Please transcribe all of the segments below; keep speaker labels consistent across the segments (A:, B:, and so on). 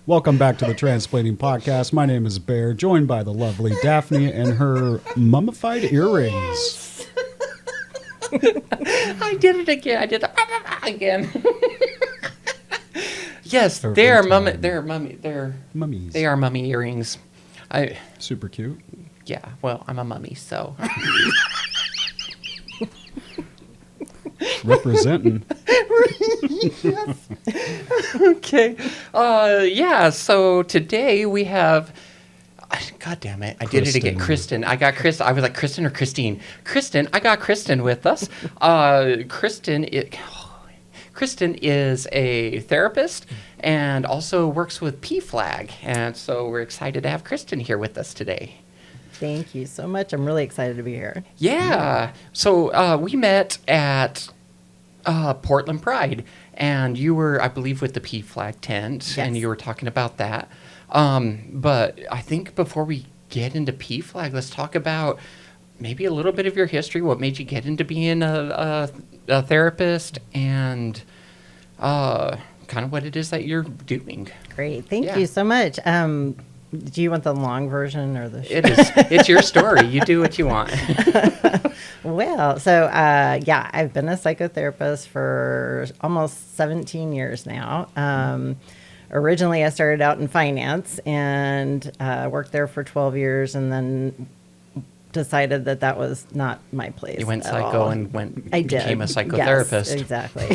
A: Welcome back to the Transplaning Podcast. My name is Bear, joined by the lovely Daphne and her mummified earrings.
B: I did it again. I did it again. Yes,
A: Every
B: they are
A: time.
B: mummies.
A: Mummies.
B: They are mummy earrings.
A: Super cute.
B: Yeah, well, I'm a mummy, so.
A: Representing.
B: Yes. Okay. Yeah, so today we have. God damn it. I did it again. Kristen. I got Kristen. I was like, Kristen or Christine? Kristen. I got Kristen with us. Kristen is a therapist and also works with PFLAG. And so we're excited to have Kristen here with us today.
C: Thank you so much. I'm really excited to be here.
B: Yeah. So we met at Portland Pride. And you were, I believe, with the PFLAG tent.
C: Yes.
B: And you were talking about that. But I think before we get into PFLAG, let's talk about maybe a little bit of your history, what made you get into being a therapist, and kind of what it is that you're doing.
C: Great. Thank you so much. Do you want the long version or the short?
B: It is. It's your story. You do what you want.
C: Well, so I've been a psychotherapist for almost 17 years now. Originally, I started out in finance and worked there for 12 years, and then decided that was not my place.
B: You went
C: at
B: psycho
C: all.
B: and
C: I
B: became a
C: did.
B: psychotherapist.
C: Yes, exactly.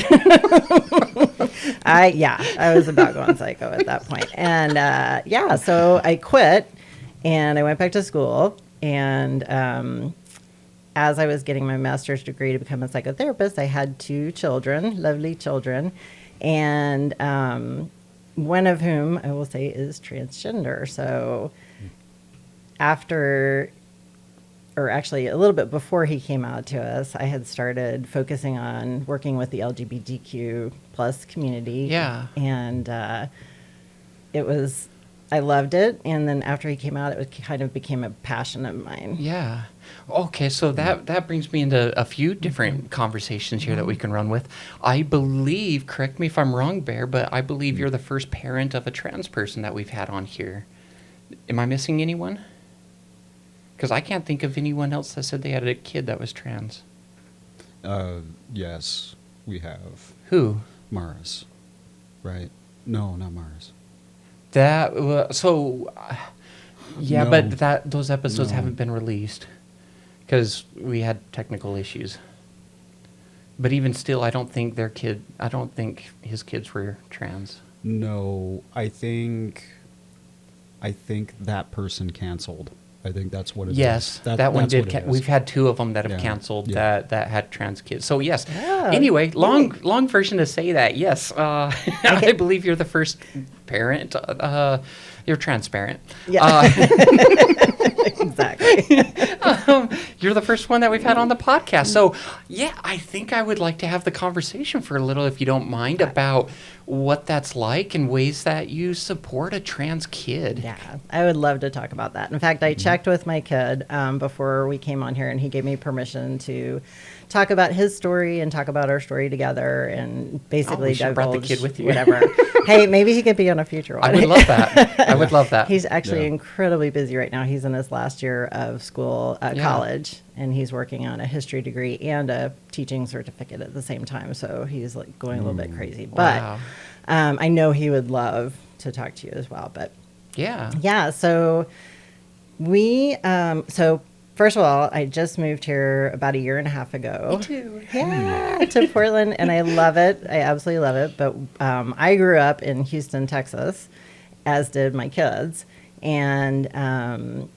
C: I was about going psycho at that point. And so I quit and I went back to school. And as I was getting my master's degree to become a psychotherapist, I had 2 children, lovely children. And one of whom I will say is transgender. So after, or actually a little bit before he came out to us, I had started focusing on working with the LGBTQ plus community.
B: Yeah.
C: And I loved it. And then after he came out, it kind of became a passion of mine.
B: Yeah. Okay, so that brings me into a few different conversations here that we can run with. I believe, correct me if I'm wrong, Bear, but I believe you're the first parent of a trans person that we've had on here. Am I missing anyone? Because I can't think of anyone else that said they had a kid that was trans.
A: Yes, we have.
B: Who?
A: Mars. Right? No, not Mars.
B: No. But those episodes
A: No.
B: haven't been released because we had technical issues. But even still, I don't think his kids were trans.
A: No, I think that person canceled. I think that's what it is.
B: Yes, that one
A: that's
B: did.
A: what it is.
B: We've had 2 of them that have
A: Yeah,
B: canceled
A: yeah.
B: that had trans kids. So yes.
C: Oh,
B: Anyway, long version to say that. Yes, I believe you're the first parent. You're transparent.
C: Yeah. Exactly.
B: You're the first one that we've had on the podcast. So, yeah, I think I would like to have the conversation for a little, if you don't mind, about what that's like and ways that you support a trans kid.
C: Yeah, I would love to talk about that. In fact, I checked with my kid before we came on here, and he gave me permission to talk about his story and talk about our story together, and basically
B: you should brought the
C: divulge
B: kid with you.
C: whatever. Hey, maybe he could be on a future one.
B: I would love that. I would love that.
C: He's actually
A: Yeah.
C: incredibly busy right now. He's in his last year of school,
B: Yeah.
C: college, and he's working on a history degree and a teaching certificate at the same time. So he's like going a little bit crazy.
B: Wow.
C: But I know he would love to talk to you as well. But
B: Yeah.
C: so first of all, I just moved here about a year and a half ago.
B: Me too.
C: Yeah, to Portland, and I love it. I absolutely love it. But I grew up in Houston, Texas, as did my kids. And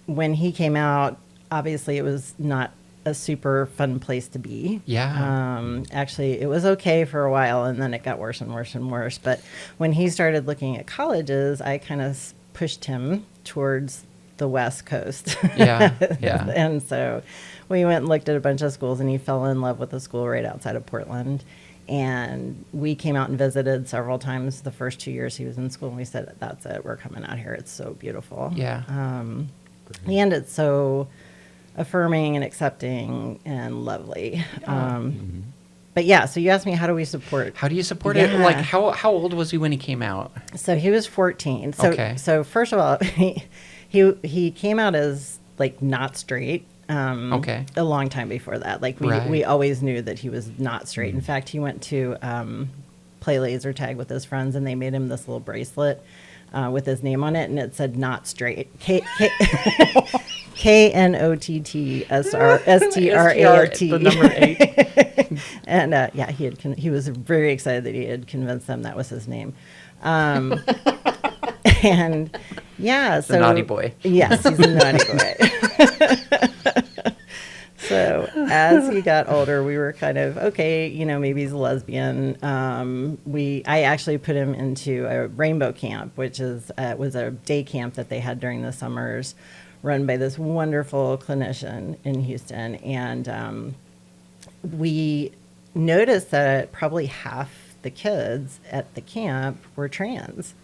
C: when he came out, obviously it was not a super fun place to be.
B: Yeah.
C: Actually, it was okay for a while, and then it got worse and worse and worse. But when he started looking at colleges, I kind of pushed him towards the West Coast.
B: Yeah, yeah.
C: And so we went and looked at a bunch of schools, and he fell in love with a school right outside of Portland. And we came out and visited several times the first 2 years he was in school, and we said, that's it, we're coming out here. It's so beautiful.
B: Yeah.
C: And it's so affirming and accepting and lovely. But yeah, so you asked me, how do we support?
B: How do you support it?
C: Yeah.
B: Like, how old was he when he came out?
C: So he was 14. So,
B: Okay.
C: so first of all, he came out as like not straight.
B: Okay.
C: A long time before that. Like we
B: Right.
C: always knew that he was not straight. In fact, he went to play laser tag with his friends, and they made him this little bracelet with his name on it, and it said "not straight." KNOTTSRSTRAIT.
B: The number 8.
C: And yeah, he was very excited that he had convinced them that was his name. And yeah, so
B: naughty boy.
C: Yes, he's a naughty boy. So as he got older, we were kind of okay. Maybe he's a lesbian. I actually put him into a rainbow camp, which was a day camp that they had during the summers, run by this wonderful clinician in Houston, and we noticed that probably half the kids at the camp were trans.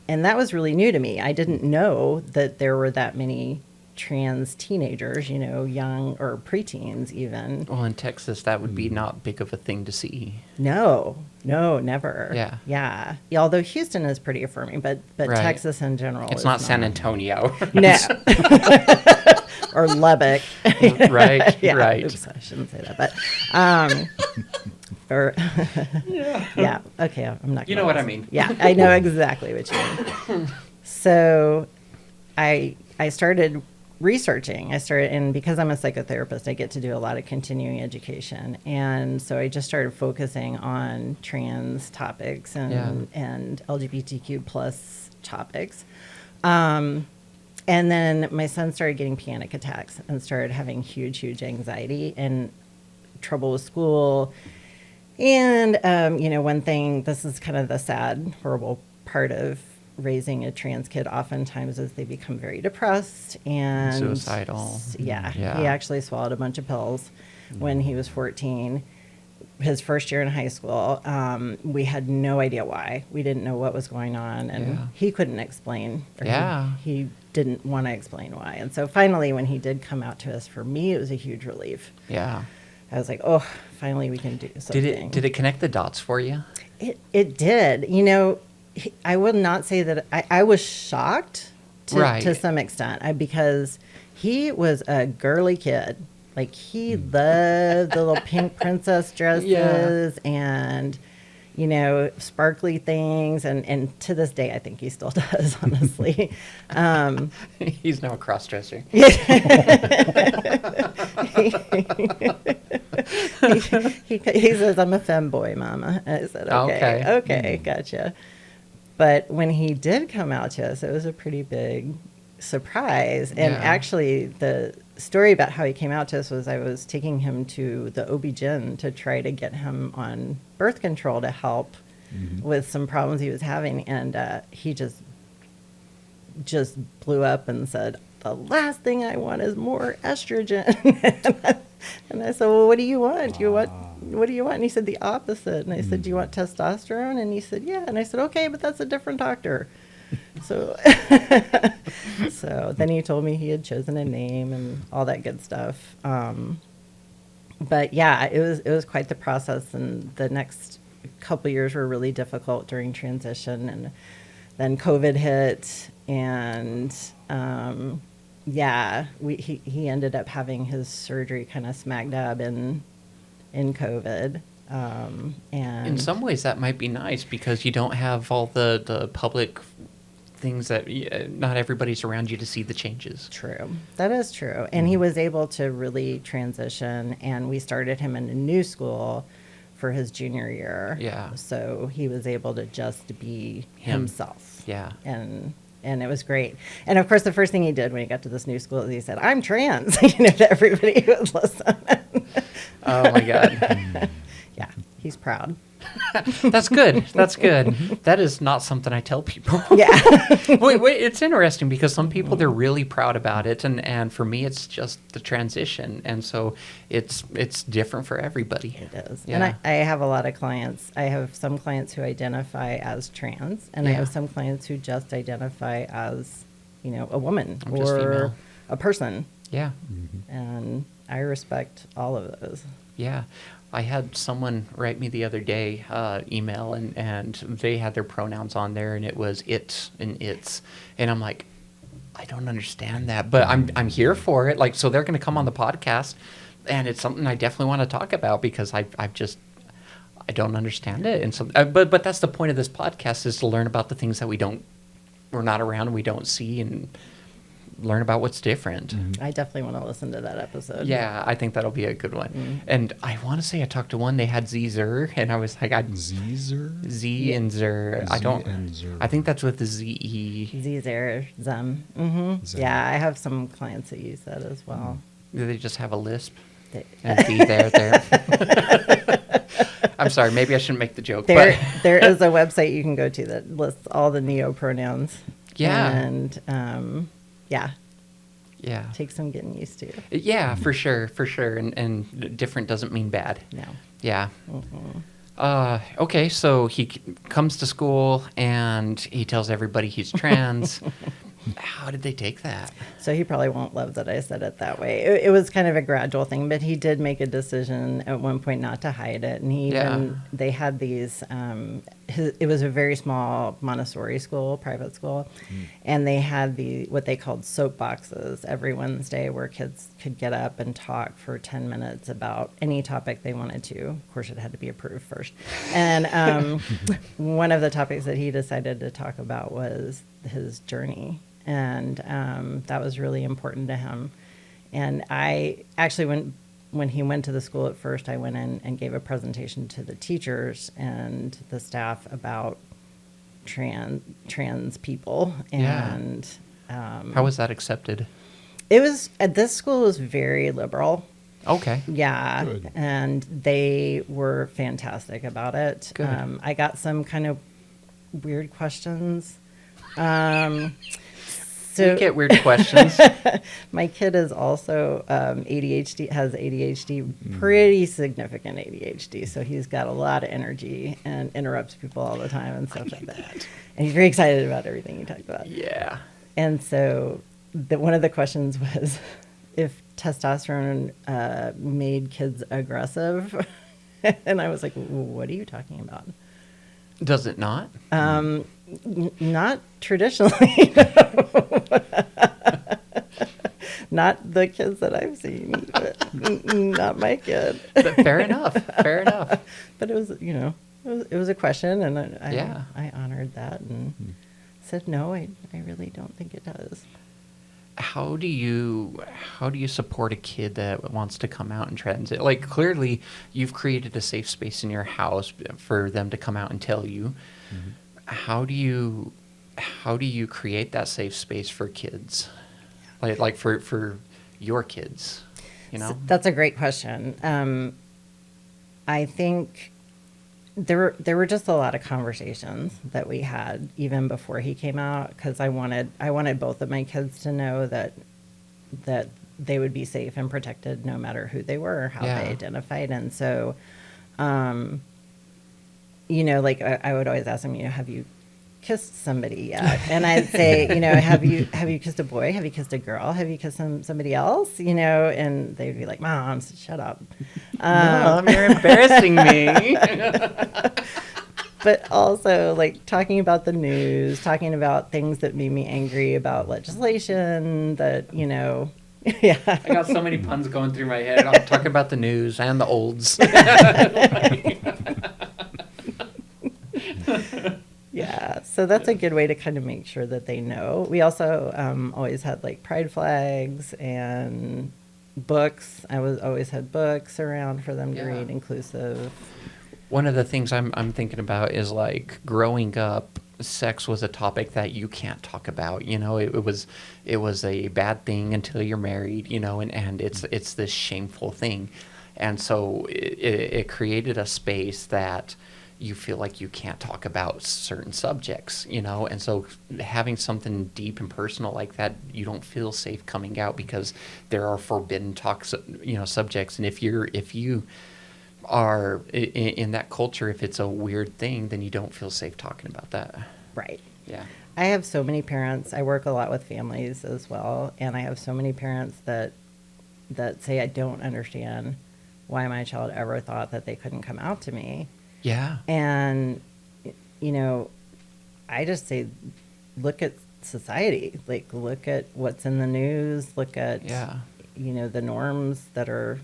C: And that was really new to me. I didn't know that there were that many trans teenagers, young or preteens even.
B: Well, in Texas, that would be not big of a thing to see.
C: No, never.
B: Yeah.
C: Yeah. Although Houston is pretty affirming, but
B: Right.
C: Texas in general
B: It's
C: is
B: not San Antonio.
C: No. Or Lubbock.
B: Right,
C: Yeah,
B: right.
C: Oops, I shouldn't say that, but or yeah. Okay, I'm not.
B: You
C: gonna
B: know what I
C: listen.
B: mean.
C: Yeah, I know exactly what you mean. So, I started researching. And because I'm a psychotherapist, I get to do a lot of continuing education, and so I just started focusing on trans topics and LGBTQ plus topics. And then my son started getting panic attacks and started having huge anxiety and trouble with school. And, one thing, this is kind of the sad, horrible part of raising a trans kid oftentimes is they become very depressed and
B: Suicidal.
C: Yeah.
B: Yeah.
C: He actually swallowed a bunch of pills when he was 14. His first year in high school, we had no idea why. We didn't know what was going on, and
B: Yeah.
C: he couldn't explain. Or
B: Yeah.
C: he didn't want to explain why. And so finally, when he did come out to us, for me, it was a huge relief.
B: Yeah.
C: I was like, oh, finally we can do something.
B: Did it connect the dots for you?
C: It did. I will not say that I was shocked to some extent because he was a girly kid. Like, he loved the little pink princess dresses and, sparkly things. And to this day, I think he still does, honestly.
B: He's now a cross-dresser.
C: he says, I'm a femboy, Mama. I said, okay, gotcha. But when he did come out to us, it was a pretty big surprise. And actually, the story about how he came out to us was I was taking him to the OB-GYN to try to get him on birth control to help with some problems he was having. And he just blew up and said, the last thing I want is more estrogen. And I said, well, what do you want? What do you want? And he said, the opposite. And I said, do you want testosterone? And he said, yeah. And I said, okay, but that's a different doctor. So, so then he told me he had chosen a name and all that good stuff. But yeah, it was quite the process. And the next couple years were really difficult during transition. And then COVID hit, and he ended up having his surgery kind of smack dab in COVID. And
B: in some ways, that might be nice because you don't have all the public things that not everybody's around you to see the changes.
C: True. That is true. And he was able to really transition, and we started him in a new school for his junior year.
B: Yeah.
C: So he was able to just be himself.
B: Yeah.
C: And it was great. And of course, the first thing he did when he got to this new school is he said, I'm trans, to everybody who would listen.
B: Oh my God.
C: Yeah, he's proud.
B: That's good. That's good. That is not something I tell people.
C: Yeah.
B: wait, it's interesting because some people, they're really proud about it. And for me, it's just the transition. And so it's different for everybody.
C: It is.
B: Yeah.
C: And I have a lot of clients. I have some clients who identify as trans, and I have some clients who just identify as, a woman
B: I'm just
C: or
B: female.
C: a person.
B: Yeah.
C: And I respect all of those.
B: Yeah. I had someone write me the other day, email, and they had their pronouns on there, and it was it and its, and I'm like, I don't understand that, but I'm here for it. Like, so they're going to come on the podcast, and it's something I definitely want to talk about because I don't understand it, and so but that's the point of this podcast, is to learn about the things that we're not around and we don't see, and learn about what's different.
C: I definitely want to listen to that episode.
B: Yeah, I think that'll be a good one. And I want to say I talked to one, they had Z-Zer, and I was like,
A: Zer?
B: Z and Zer. I don't.
A: and Zer.
B: I think that's with the Z-E.
C: Zer, Zem.
A: Zem.
C: Yeah, I have some clients that use that as well.
B: Do they just have a lisp?
C: They-
B: And Z there. I'm sorry, maybe I shouldn't make the joke.
C: There,
B: but
C: there is a website you can go to that lists all the neo pronouns.
B: Yeah.
C: And yeah,
B: yeah.
C: takes some getting used to.
B: Yeah, for sure. And different doesn't mean bad.
C: No.
B: Yeah. Okay, so he comes to school and he tells everybody he's trans. How did they take that?
C: So he probably won't love that I said it that way. It was kind of a gradual thing, but he did make a decision at one point not to hide it. And he even, they had these, it was a very small Montessori school, private school. And they had what they called soapboxes every Wednesday, where kids could get up and talk for 10 minutes about any topic they wanted to. Of course, it had to be approved first. And one of the topics that he decided to talk about was his journey. And that was really important to him. And I actually, when he went to the school at first, I went in and gave a presentation to the teachers and the staff about trans people. And
B: how was that accepted?
C: it was, at this school was very liberal.
B: Okay.
C: Yeah.
A: Good.
C: And they were fantastic about it.
B: Good.
C: I got some kind of weird questions. So
B: We get weird questions.
C: my kid is also ADHD, has ADHD, pretty significant ADHD. So he's got a lot of energy and interrupts people all the time and stuff like that. And he's very excited about everything you talked about.
B: Yeah.
C: And so one of the questions was if testosterone made kids aggressive. And I was like, what are you talking about?
B: Does it not?
C: Not traditionally. Not the kids that I've seen. But not my kid.
B: But fair enough. Fair enough.
C: But it was, it was a question, and
B: Yeah.
C: I honored that and said, no, I really don't think it does.
B: How do you support a kid that wants to come out and transit? Like, clearly you've created a safe space in your house for them to come out and tell you. How do you create that safe space for kids? Like for your kids,
C: So that's a great question. I think there were just a lot of conversations that we had even before he came out, because I wanted both of my kids to know that they would be safe and protected no matter who they were or how they identified. And so, like I would always ask them, have you kissed somebody yet? And I'd say, have you kissed a boy? Have you kissed a girl? Have you kissed somebody else? And they'd be like, Mom, shut up.
B: Mom, you're embarrassing me.
C: But also, like, talking about the news, talking about things that made me angry about legislation that, yeah.
B: I got so many puns going through my head. I'm talking about the news and the olds.
C: Yeah, so that's a good way to kind of make sure that they know. We also always had like pride flags and books. Always had books around for them to read, inclusive.
B: One of the things I'm thinking about is, like, growing up, sex was a topic that you can't talk about. It was a bad thing until you're married. And it's this shameful thing, and so it created a space that you feel like you can't talk about certain subjects, and so having something deep and personal like that, you don't feel safe coming out because there are forbidden subjects. And if you are in that culture, if it's a weird thing, then you don't feel safe talking about that.
C: Right.
B: Yeah.
C: I have so many parents. I work a lot with families as well, and I have so many parents that say, I don't understand why my child ever thought that they couldn't come out to me.
B: Yeah.
C: And, you know, I just say, look at society, like look at what's in the news, look at, you know, the norms that are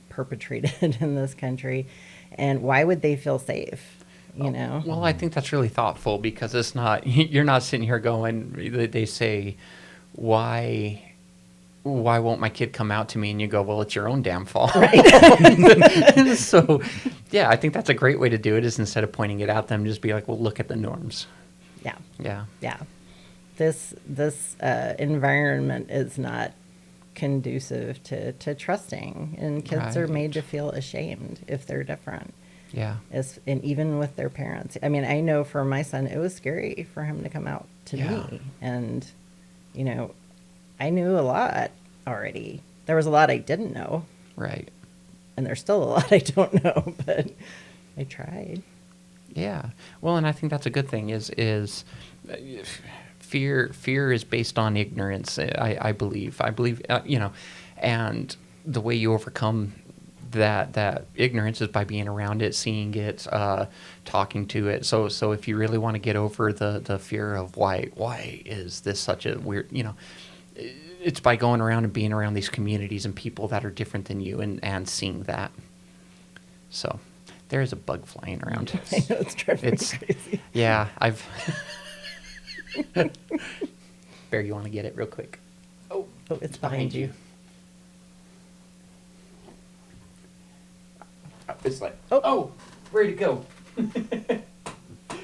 C: perpetrated in this country, and why would they feel safe? You know?
B: Well, I think that's really thoughtful, because it's not, you're not sitting here going, they say, why won't my kid come out to me? And you go, well, it's your own damn fault. Right. So, yeah, I think that's a great way to do it, is instead of pointing it at them, just be like, well, look at the norms.
C: Yeah.
B: Yeah.
C: Yeah. This environment is not conducive to trusting, and kids are made to feel ashamed if they're different.
B: Yeah.
C: And even with their parents. I mean, I know for my son, it was scary for him to come out to me. And, you know, I knew a lot already. There was a lot I didn't know.
B: Right.
C: And there's still a lot I don't know, but I tried.
B: Yeah. Well, and I think that's a good thing, is fear is based on ignorance, I believe. You know, and the way you overcome that ignorance is by being around it, seeing it, talking to it. So if you really want to get over the fear of why is this such a weird, you know, it's by going around and being around these communities and people that are different than you, and seeing that. So there is a bug flying around.
C: I know, it's driving me crazy.
B: Yeah, Bear, you want to get it real quick? Oh,
C: it's behind you.
B: It's like, where'd it go?
A: It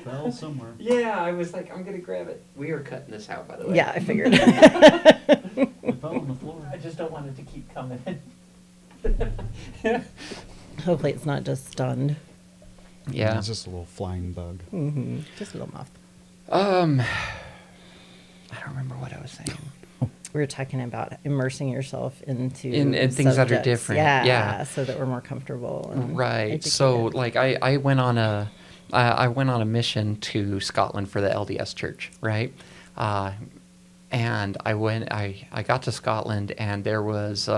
A: fell somewhere.
B: Yeah, I was like, I'm going to grab it. We are cutting this out, by the way.
C: Yeah, I figured.
A: It fell on the floor.
B: I just don't want it to keep coming.
C: Hopefully it's not just stunned.
B: Yeah.
A: It's just a little flying bug.
C: Mm-hmm. Just a little moth.
B: I don't remember what I was saying.
C: We were talking about immersing yourself into
B: In things that are
C: subjects.
B: different.
C: Yeah, so that we're more comfortable. And
B: Right.
C: educated.
B: So, like, I went on a mission to Scotland for the LDS Church, right? And I got to Scotland, and there was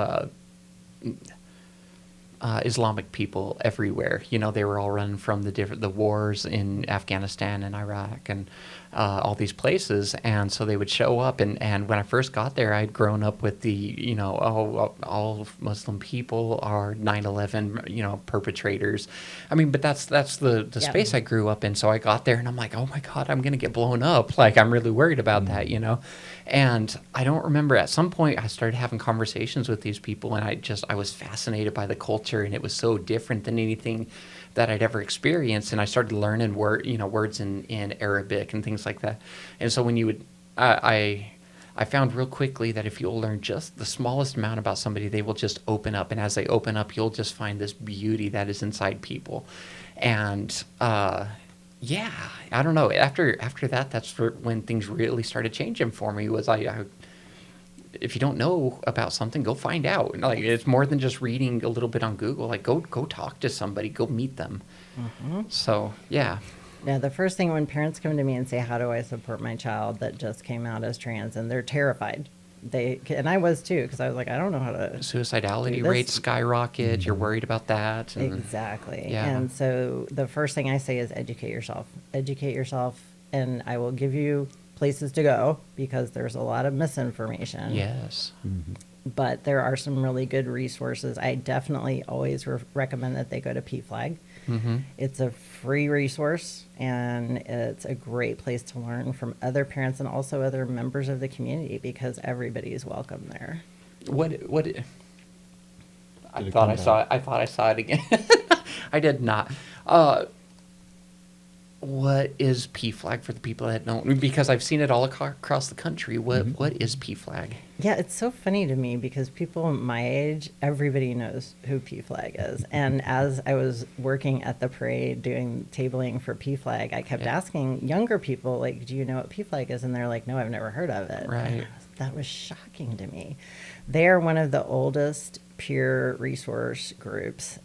B: Islamic people everywhere. You know, they were all running from the wars in Afghanistan and Iraq and all these places, and so they would show up. And when I first got there, I'd grown up with the, you know, all Muslim people are 9/11, you know, perpetrators. I mean, but that's the space I grew up in. So I got there, and I'm like, oh my God, I'm gonna get blown up. Like, I'm really worried about that, you know. And I don't remember, at some point I started having conversations with these people, and I was fascinated by the culture, and it was so different than anything that I'd ever experienced. And I started learning words in Arabic and things like that. And so when you would, I found real quickly that if you'll learn just the smallest amount about somebody, they will just open up. And as they open up, you'll just find this beauty that is inside people. And yeah, I don't know. After that, that's when things really started changing for me. Was I if you don't know about something, go find out. Like, it's more than just reading a little bit on Google. Like, go talk to somebody, go meet them. Mm-hmm. So yeah.
C: Yeah, the first thing when parents come to me and say, how do I support my child that just came out as trans, and they're terrified. And I was too, because I was like, I don't know how to.
B: Suicidality rates skyrocket. Mm-hmm. You're worried about that.
C: And exactly.
B: Yeah.
C: And so the first thing I say is educate yourself. Educate yourself, and I will give you places to go, because there's a lot of misinformation.
B: Yes.
A: Mm-hmm.
C: But there are some really good resources. I definitely always recommend that they go to PFLAG.
B: Mm-hmm.
C: It's a free resource, and it's a great place to learn from other parents and also other members of the community, because everybody is welcome there.
B: I thought I saw it again. I did not. What is PFLAG for the people that don't? Because I've seen it all across the country. What is PFLAG?
C: Yeah, it's so funny to me, because people my age, everybody knows who PFLAG is. And as I was working at the parade doing tabling for PFLAG, I kept asking younger people, like, do you know what PFLAG is? And they're like, no, I've never heard of it.
B: Right.
C: That was shocking to me. They're one of the oldest peer resource groups.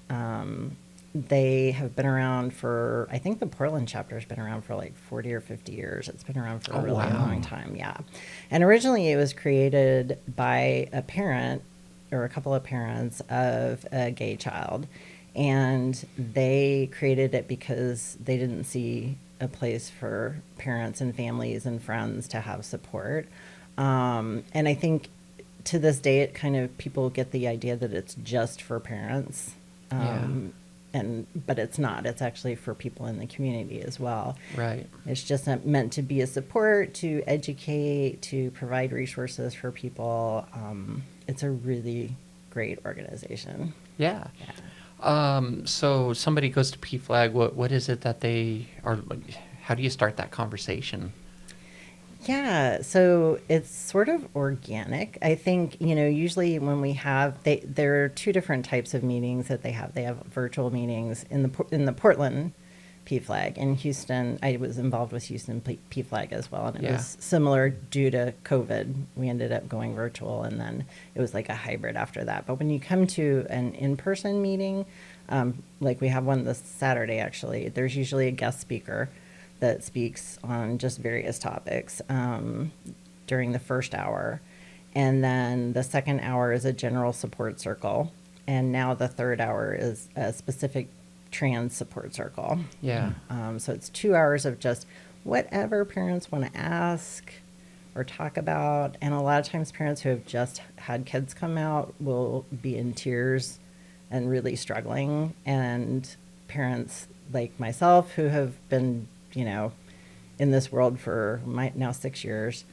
C: They have been around for, I think the Portland chapter has been around for like 40 or 50 years. It's been around for a really long time, yeah. And originally it was created by a parent or a couple of parents of a gay child, and they created it because they didn't see a place for parents and families and friends to have support. And I think to this day, it kind of, people get the idea that it's just for parents. But it's not. It's actually for people in the community as well.
B: Right.
C: It's just meant to be a support, to educate, to provide resources for people. It's a really great organization.
B: Yeah. So somebody goes to PFLAG. What is it that they are? How do you start that conversation?
C: Yeah, so it's sort of organic. I think, usually when we have, there are two different types of meetings that they have. They have virtual meetings in the Portland PFLAG. In Houston, I was involved with Houston PFLAG as well, and it was similar due to COVID. We ended up going virtual, and then it was like a hybrid after that. But when you come to an in-person meeting, like we have one this Saturday actually, there's usually a guest speaker that speaks on just various topics during the first hour. And then the second hour is a general support circle. And now the third hour is a specific trans support circle.
B: Yeah.
C: So it's 2 hours of just whatever parents want to ask or talk about. And a lot of times parents who have just had kids come out will be in tears and really struggling. And parents like myself who have been in this world for now 6 years,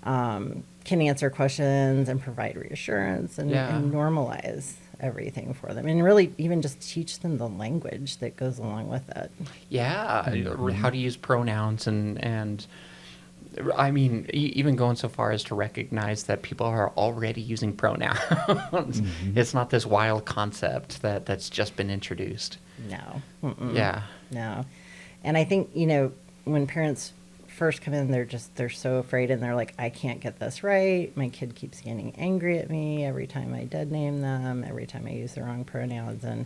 C: can answer questions and provide reassurance and normalize everything for them, and really even just teach them the language that goes along with it. Yeah.
B: How to use pronouns and I mean, even going so far as to recognize that people are already using pronouns. It's not this wild concept that's just been introduced.
C: No.
B: Yeah.
C: No. And I think, when parents first come in, they're so afraid, and they're like, I can't get this right. My kid keeps getting angry at me every time I dead name them, every time I use the wrong pronouns. And,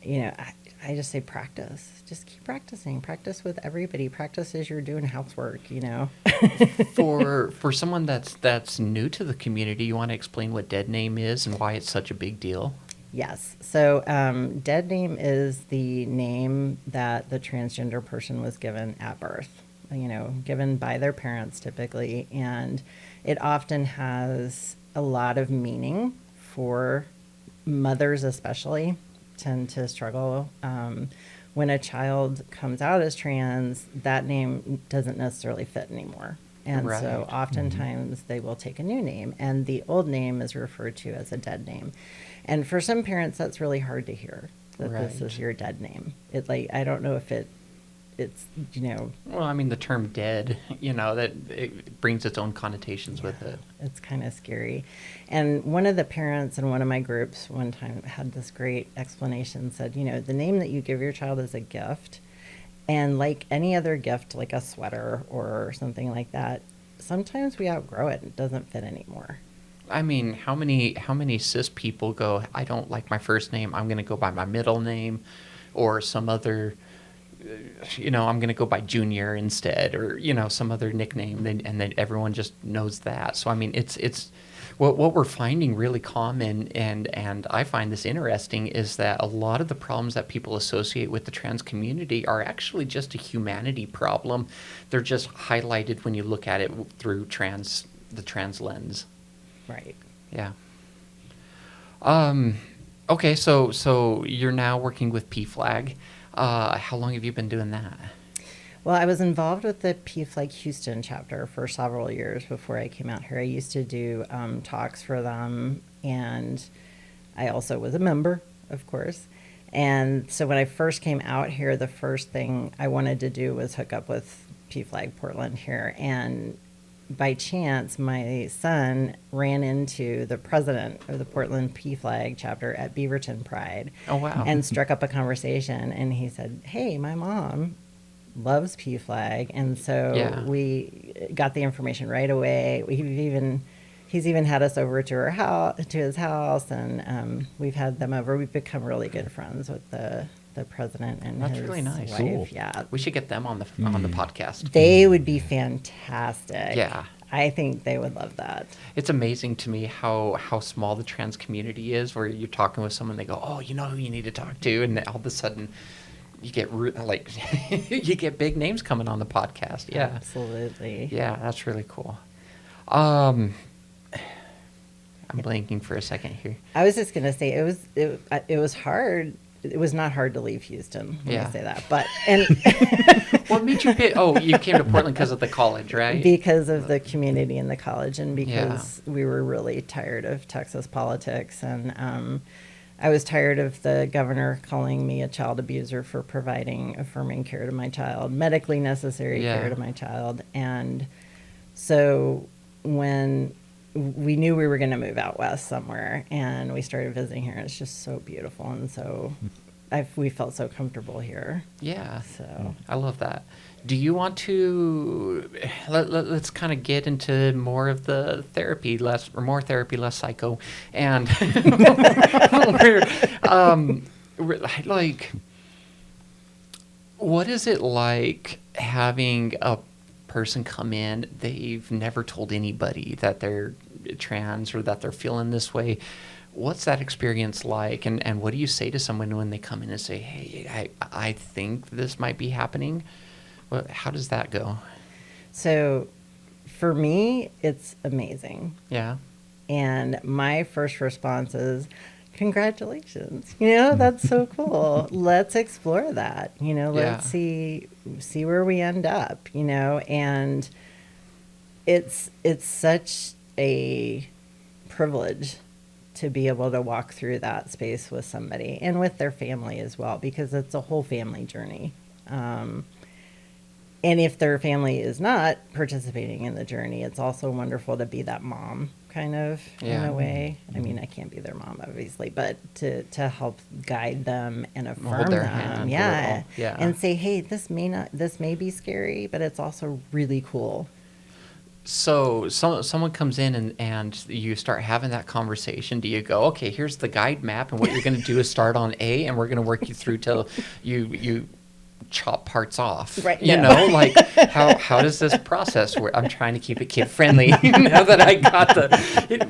C: I just say practice. Just keep practicing. Practice with everybody. Practice as you're doing housework,
B: For someone that's new to the community, you want to explain what dead name is and why it's such a big deal?
C: Yes. So dead name is the name that the transgender person was given at birth, given by their parents typically. And it often has a lot of meaning for mothers especially tend to struggle. When a child comes out as trans, that name doesn't necessarily fit anymore. And so oftentimes they will take a new name, and the old name is referred to as a dead name. And for some parents, that's really hard to hear, that this is your dead name. I don't know if it's.
B: Well, I mean, the term dead, that it brings its own connotations with it.
C: It's kind of scary. And one of the parents in one of my groups one time had this great explanation, said, the name that you give your child is a gift. And like any other gift, like a sweater or something like that, sometimes we outgrow it. It doesn't fit anymore.
B: I mean, how many cis people go, I don't like my first name, I'm going to go by my middle name, or some other, I'm going to go by Junior instead, or, some other nickname, and then everyone just knows that. So, I mean, it's what we're finding really common, and I find this interesting, is that a lot of the problems that people associate with the trans community are actually just a humanity problem. They're just highlighted when you look at it through the trans lens.
C: Right.
B: Yeah. Okay, so you're now working with PFLAG. How long have you been doing that?
C: Well, I was involved with the PFLAG Houston chapter for several years before I came out here. I used to do talks for them, and I also was a member, of course. And so when I first came out here, the first thing I wanted to do was hook up with PFLAG Portland here. And by chance, my son ran into the president of the Portland PFLAG chapter at Beaverton Pride.
B: Oh, wow.
C: And struck up a conversation. And he said, hey, my mom loves PFLAG. And so we got the information right away. He's even had us over to his house, and we've had them over. We've become really good friends with the president and
B: That's
C: his
B: really nice.
C: wife.
A: Cool.
C: Yeah,
B: We should get them on the podcast.
C: they would be fantastic.
B: Yeah.
C: I think they would love that.
B: It's amazing to me how small the trans community is, where you're talking with someone, they go, oh, you know who you need to talk to, and all of a sudden you get like you get big names coming on the podcast. Yeah,
C: Absolutely.
B: yeah, that's really cool. I'm blanking for a second here.
C: I was just gonna say it was hard. It was not hard to leave Houston. Let me say that. But
B: What made you pick? Oh, you came to Portland because of the college, right?
C: Because of the community and the college, and because we were really tired of Texas politics, and I was tired of the governor calling me a child abuser for providing affirming care to my child, medically necessary care to my child, and so when we knew we were going to move out west somewhere, and we started visiting here. It's just so beautiful, and so we felt so comfortable here.
B: Yeah,
C: so
B: I love that. Do you want to let's kind of get into more of the therapy, more therapy, less psycho, and like, what is it like having a person come in, they've never told anybody that they're trans or that they're feeling this way? What's that experience like, and what do you say to someone when they come in and say, hey, I think this might be happening? Well, how does that go?
C: So for me, it's amazing.
B: Yeah.
C: And my first response is, congratulations. That's so cool. Let's explore that. Let's see where we end up, and it's such a privilege to be able to walk through that space with somebody and with their family as well, because it's a whole family journey. And if their family is not participating in the journey, it's also wonderful to be that mom kind of in a way. I mean, I can't be their mom, obviously, but to help guide them and affirm them. Yeah. And say, hey, this may be scary, but it's also really cool.
B: So someone comes in and you start having that conversation. Do you go, okay, here's the guide map, and what you're going to do is start on A, and we're going to work you through till you chop parts off,
C: right?
B: Like how does this process work? I'm trying to keep it kid friendly now that I got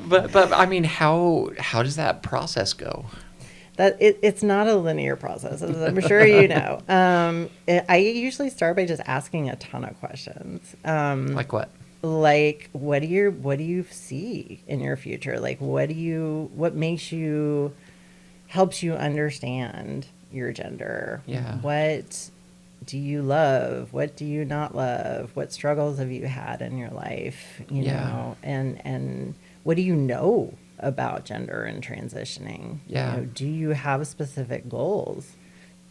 B: but I mean, how does that process go?
C: It's not a linear process, as I'm sure you know. I usually start by just asking a ton of questions.
B: Like what?
C: Like, what do you see in your future? Like, what helps you understand your gender?
B: Yeah.
C: What do you love? What do you not love? What struggles have you had in your life? You know, and what do you know about gender and transitioning?
B: Yeah.
C: Do you have specific goals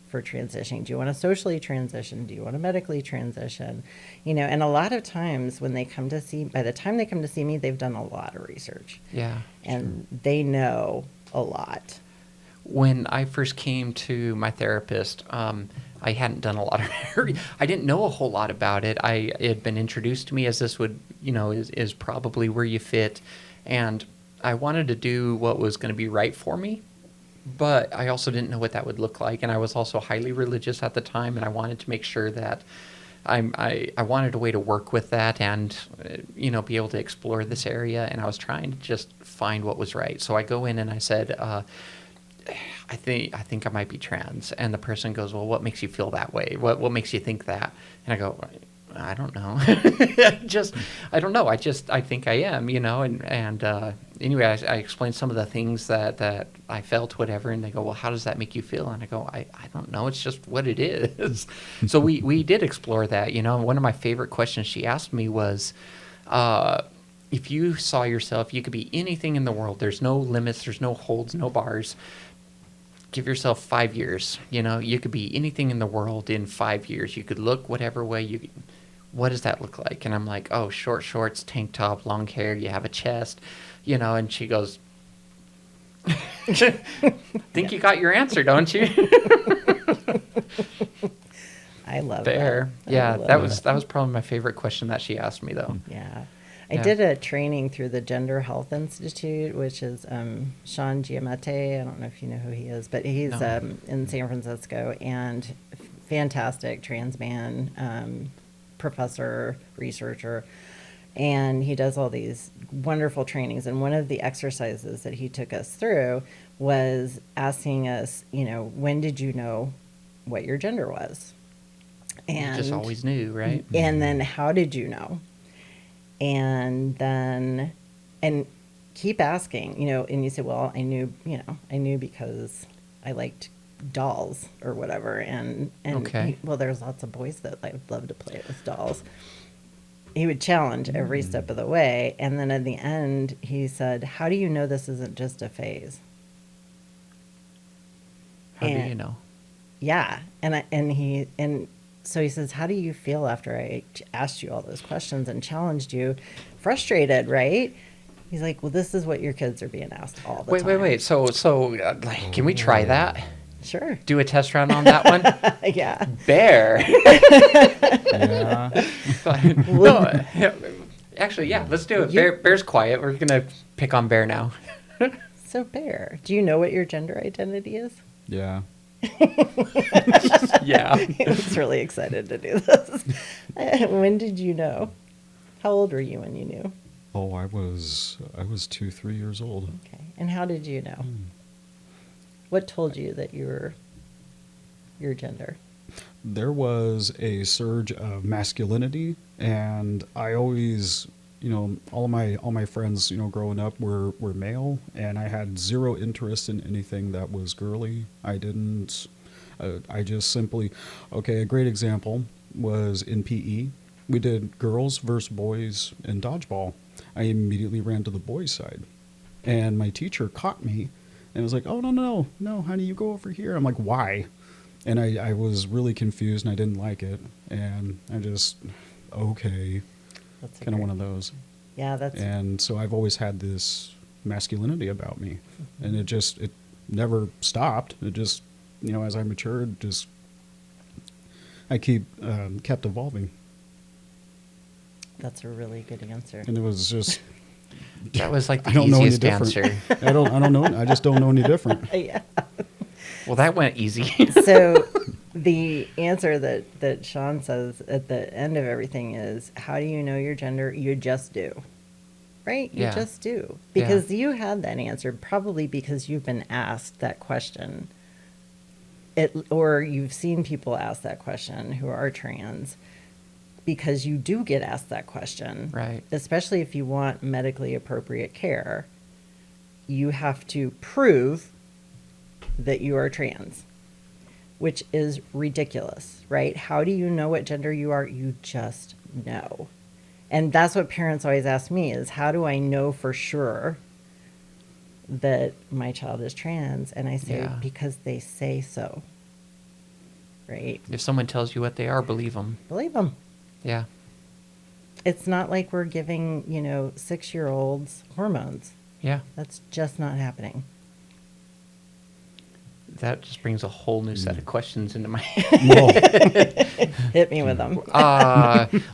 C: for transitioning? Do you want to socially transition? Do you want to medically transition? And a lot of times by the time they come to see me, they've done a lot of research.
B: Yeah.
C: And they know a lot.
B: When I first came to my therapist, I hadn't done a lot of I didn't know a whole lot about it. It had been introduced to me as this would, is probably where you fit. And I wanted to do what was going to be right for me, but I also didn't know what that would look like. And I was also highly religious at the time, and I wanted to make sure that I wanted a way to work with that and, be able to explore this area. And I was trying to just find what was right. So I go in and I said, I think I might be trans. And the person goes, well, what makes you feel that way? What makes you think that? And I go, I don't know. I don't know. I think I am, and anyway, I explained some of the things that I felt, whatever. And they go, well, how does that make you feel? And I go, I don't know. It's just what it is. So we did explore that, One of my favorite questions she asked me was, if you saw yourself, you could be anything in the world. There's no limits. There's no holds, no bars. Give yourself 5 years. You could be anything in the world in 5 years. You could look whatever way what does that look like? And I'm like, oh, short shorts, tank top, long hair, you have a chest, and she goes, think you got your answer, don't you?
C: I love
B: Fair.
C: that.
B: Yeah, that was probably my favorite question that she asked me, though.
C: Yeah. I did a training through the Gender Health Institute, which is Sean Giamatti. I don't know if you know who he is, but he's in San Francisco, and fantastic trans man, professor, researcher. And he does all these wonderful trainings. And one of the exercises that he took us through was asking us, when did you know what your gender was? And
B: You just always knew, right?
C: And then how did you know? And then, and keep asking, and you say, well, I knew because I liked dolls or whatever. And
B: Okay.
C: well, there's lots of boys that love to play with dolls. He would challenge every step of the way. And then at the end, he said, how do you know this isn't just a phase?
B: How do you know?
C: Yeah. And so he says, how do you feel after I asked you all those questions and challenged you? Frustrated, right? He's like, well, this is what your kids are being asked all the time.
B: Wait. So, can we try that?
C: Sure.
B: Do a test run on that one?
C: Yeah.
B: Bear.
A: Yeah.
B: No, actually, yeah, let's do it. Bear's quiet. We're going to pick on Bear now.
C: So, Bear, do you know what your gender identity is?
A: Yeah.
B: Yeah.
C: He was really excited to do this. When did you know? How old were you when you knew?
A: Oh, I was 3 years old.
C: Okay. And how did you know? What told you that you were your gender?
A: There was a surge of masculinity, and I always, all my friends, growing up were male, and I had zero interest in anything that was girly. I didn't. I just simply, a great example was in PE. We did girls versus boys in dodgeball. I immediately ran to the boys' side, and my teacher caught me and was like, "Oh, no, honey, you go over here." I'm like, "Why?" And I was really confused, and I didn't like it, and I just, okay,
C: That's
A: kind of one of those.
C: Yeah, that's
A: And so I've always had this masculinity about me, and it never stopped. It just, as I matured, I kept evolving,
C: that's a really good answer.
A: and it was just.
B: That was like
A: I
B: the
A: don't know any
B: easiest
A: different.
B: answer.
A: I don't know. I just don't know any different.
C: Yeah.
B: Well, that went easy.
C: So the answer that Sean says at the end of everything is, how do you know your gender? You just do. Right? You
B: Yeah.
C: just do. Because you had that answer probably because you've been asked that question. Or you've seen people ask that question who are trans, because you do get asked that question.
B: Right.
C: Especially if you want medically appropriate care. You have to prove that you are trans, which is ridiculous, right? How do you know what gender you are? You just know. And that's what parents always ask me is, how do I know for sure that my child is trans? And I say,
B: Yeah.
C: because they say so, right?
B: If someone tells you what they are, believe them.
C: Believe them.
B: Yeah.
C: It's not like we're giving, 6-year-olds hormones.
B: Yeah.
C: That's just not happening.
B: That just brings a whole new set of questions into my
A: Well,
C: Hit me with them.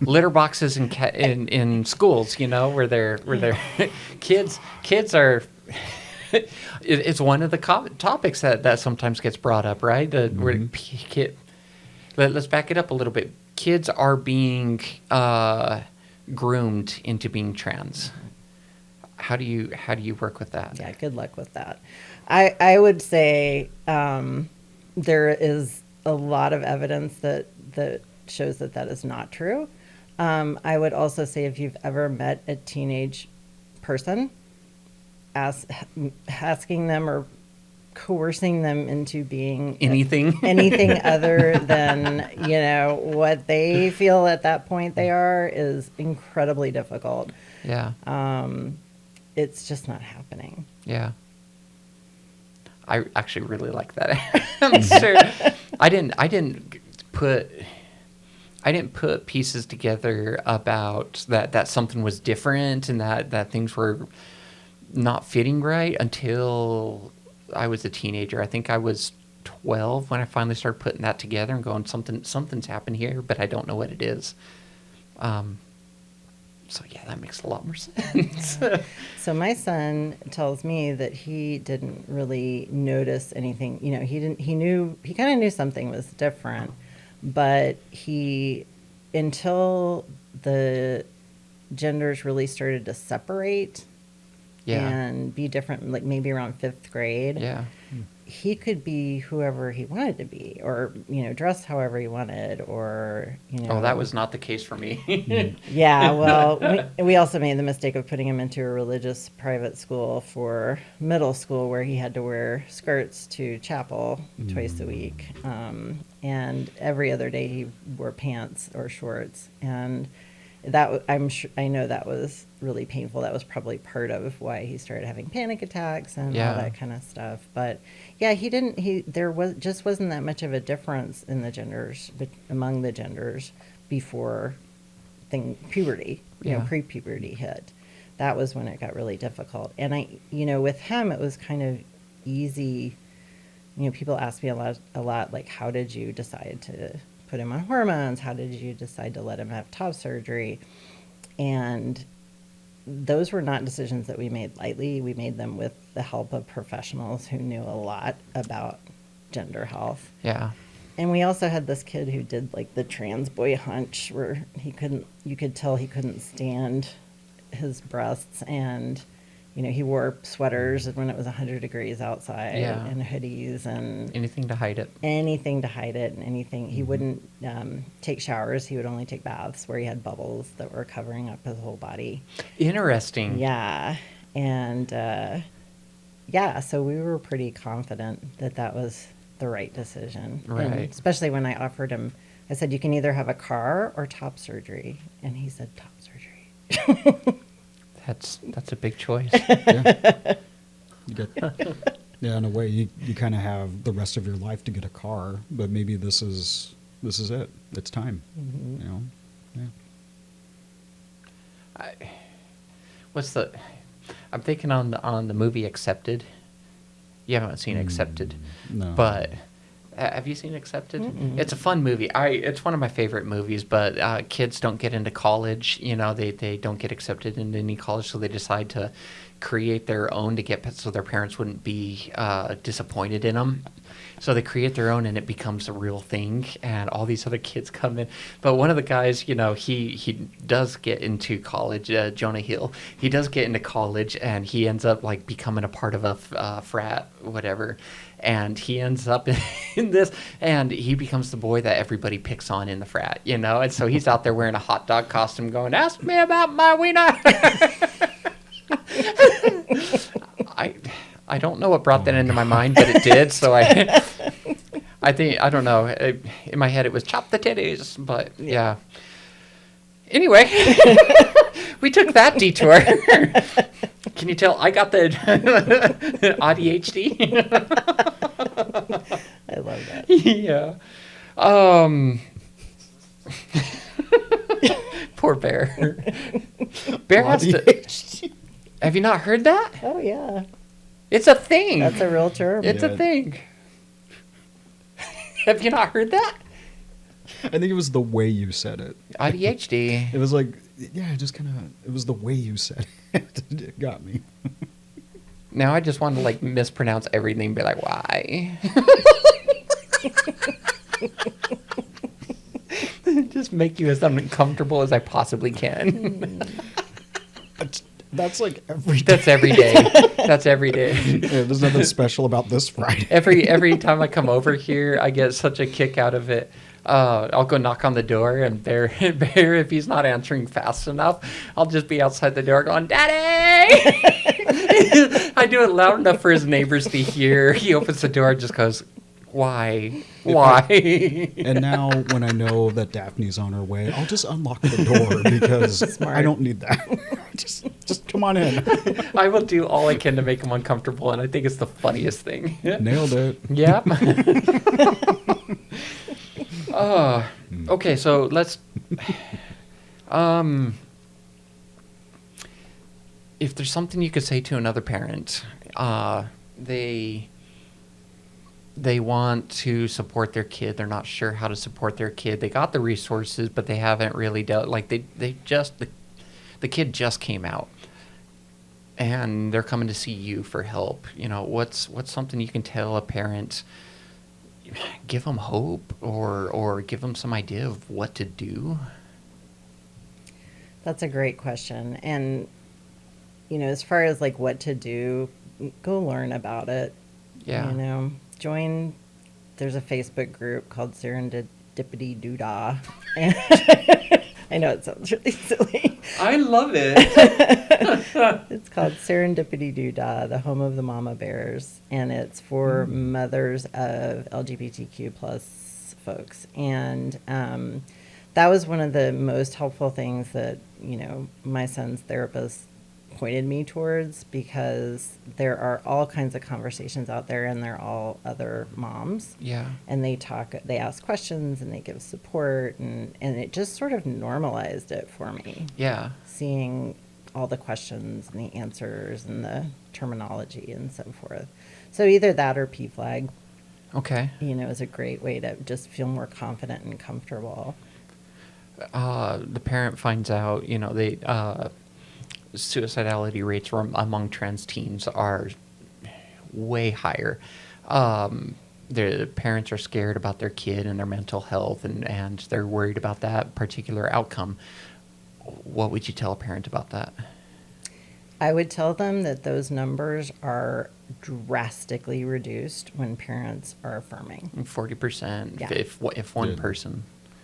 B: litter boxes in schools, where they're kids are. It's one of the topics that sometimes gets brought up, right? Let's back it up a little bit. Kids are being groomed into being trans. How do you work with that?
C: Yeah, good luck with that. I would say there is a lot of evidence that shows that is not true. I would also say if you've ever met a teenage person, asking them or coercing them into being
B: Anything
C: other than what they feel at that point they are is incredibly difficult.
B: Yeah.
C: It's just not happening.
B: Yeah. I actually really like that answer. I didn't put pieces together about that something was different and that things were not fitting right until I was a teenager. I think I was 12 when I finally started putting that together and going, something's happened here, but I don't know what it is. So yeah, that makes a lot more sense.
C: So my son tells me that he didn't really notice anything. He kind of knew something was different, but until the genders really started to separate
B: Yeah.
C: and be different, like maybe around 5th grade.
B: Yeah.
C: He could be whoever he wanted to be, or, dress however he wanted, or,
B: Oh, that was not the case for me.
C: Yeah, well, we also made the mistake of putting him into a religious private school for middle school where he had to wear skirts to chapel twice a week. And every other day he wore pants or shorts. And I know that was really painful. That was probably part of why he started having panic attacks and
B: Yeah.
C: all that kind of stuff. But yeah, there wasn't that much of a difference in the genders, among the genders before puberty,
B: Yeah.
C: pre-puberty hit. That was when it got really difficult. And with him, it was kind of easy. People ask me a lot, like, how did you decide to put him on hormones? How did you decide to let him have top surgery? And those were not decisions that we made lightly. We made them with the help of professionals who knew a lot about gender health.
B: Yeah.
C: And we also had this kid who did like the trans boy hunch where you could tell he couldn't stand his breasts, and he wore sweaters when it was 100 degrees outside,
B: Yeah.
C: and hoodies and
B: Anything to hide it.
C: anything to hide it, and anything. He wouldn't take showers. He would only take baths where he had bubbles that were covering up his whole body.
B: Interesting.
C: Yeah. And so we were pretty confident that that was the right decision. And
B: Right.
C: especially when I offered him, I said, you can either have a car or top surgery. And he said, top surgery.
B: That's a big choice.
A: Yeah. You get, yeah, in a way, you kind of have the rest of your life to get a car, but maybe this is it. It's time. Yeah.
B: I'm thinking on the movie Accepted. You haven't seen Accepted,
A: No.
B: but have you seen Accepted?
C: Mm-mm.
B: It's a fun movie. It's one of my favorite movies. But kids don't get into college. They don't get accepted into any college, so they decide to create their own so their parents wouldn't be disappointed in them. So they create their own, and it becomes a real thing. And all these other kids come in. But one of the guys, he does get into college. Jonah Hill. He does get into college, and he ends up like becoming a part of a frat, whatever. And he ends up in this, and he becomes the boy that everybody picks on in the frat, And so he's out there wearing a hot dog costume, going, "Ask me about my wiener." I don't know what brought that into my mind, but it did. So I think, I don't know. In my head, it was chop the titties, but yeah. Anyway, we took that detour. Can you tell I got the ADHD?
C: I love that.
B: Yeah. Poor Bear. Bear has to. Have you not heard that?
C: Oh, yeah.
B: It's a thing.
C: That's a real term.
B: It's
A: Yeah.
B: a thing. Have you not heard that?
A: I think it was the way you said it.
B: ADHD.
A: It was like, yeah, it just kind of, it was the way you said it. It got me.
B: Now I just want to like mispronounce everything and be like, why? Just make you as uncomfortable as I possibly can.
A: That's like every day.
B: That's every day. That's every day.
A: Yeah, there's nothing special about this Friday.
B: Every time I come over here, I get such a kick out of it. I'll go knock on the door, and Bear, if he's not answering fast enough, I'll just be outside the door going, "Daddy!" I do it loud enough for his neighbors to hear. He opens the door and just goes, "Why? Why?"
A: And now when I know that Daphne's on her way, I'll just unlock the door because
C: Smart.
A: I don't need that. just come on in.
B: I will do all I can to make him uncomfortable, and I think it's the funniest thing.
A: Nailed it.
B: Yep. Okay, so let's. If there's something you could say to another parent, they want to support their kid. They're not sure how to support their kid. They got the resources, but they haven't really dealt. Like the kid just came out, and they're coming to see you for help. What's something you can tell a parent? Give them hope, or give them some idea of what to do.
C: That's a great question. And, as far as like what to do, go learn about it.
B: Yeah.
C: Join, there's a Facebook group called Serendipity Doodah. And I know it sounds really silly.
B: I love it.
C: It's called Serendipity Doodah, the home of the mama bears. And it's for mothers of LGBTQ plus folks. And that was one of the most helpful things that, my son's therapist pointed me towards, because there are all kinds of conversations out there, and they're all other moms.
B: Yeah.
C: And they ask questions and they give support, and it just sort of normalized it for me.
B: Yeah.
C: Seeing all the questions and the answers and the terminology and so forth. So either that or PFLAG,
B: Okay.
C: is a great way to just feel more confident and comfortable.
B: The parent finds out, they suicidality rates among trans teens are way higher. The parents are scared about their kid and their mental health, and they're worried about that particular outcome. What would you tell a parent about that?
C: I would tell them that those numbers are drastically reduced when parents are affirming.
B: 40%,
C: Yeah.
B: if one
A: Good.
B: person.